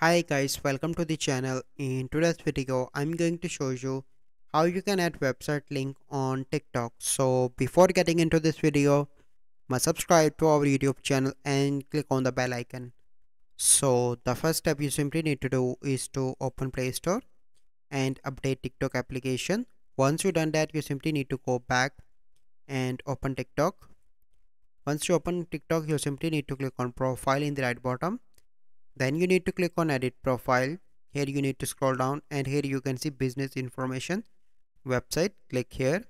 Hi guys, welcome to the channel. In today's video, I'm going to show you how you can add website link on TikTok. So before getting into this video, must subscribe to our YouTube channel and click on the bell icon. So the first step you simply need to do is to open Play Store and update TikTok application. Once you've done that, you simply need to go back and open TikTok. Once you open TikTok, you simply need to click on profile in the right bottom. Then you need to click on edit profile. Here you need to scroll down and here you can see business information website. Click here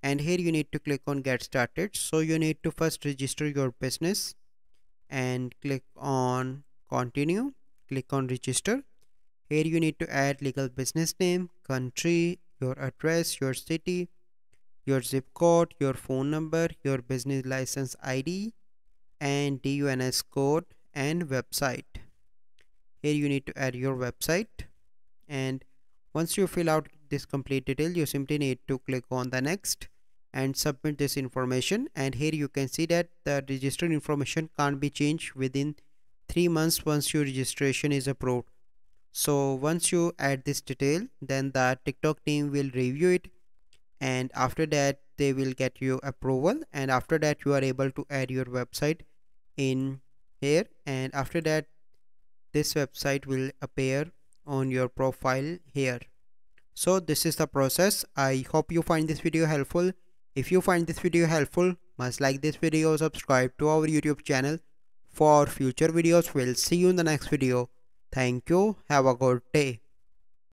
and here you need to click on get started. So you need to first register your business and click on continue. Click on register. Here you need to add legal business name, country, your address, your city, your zip code, your phone number, your business license ID and DUNS code and website. Here you need to add your website, and once you fill out this complete detail you simply need to click on the next and submit this information. And here you can see that the registered information can't be changed within 3 months once your registration is approved. So once you add this detail, then the TikTok team will review it and after that they will get you approval, and after that you are able to add your website in here, and after that this website will appear on your profile here. So this is the process. I hope you find this video helpful. If you find this video helpful, must like this video, subscribe to our YouTube channel for future videos. We'll see you in the next video. Thank you. Have a good day.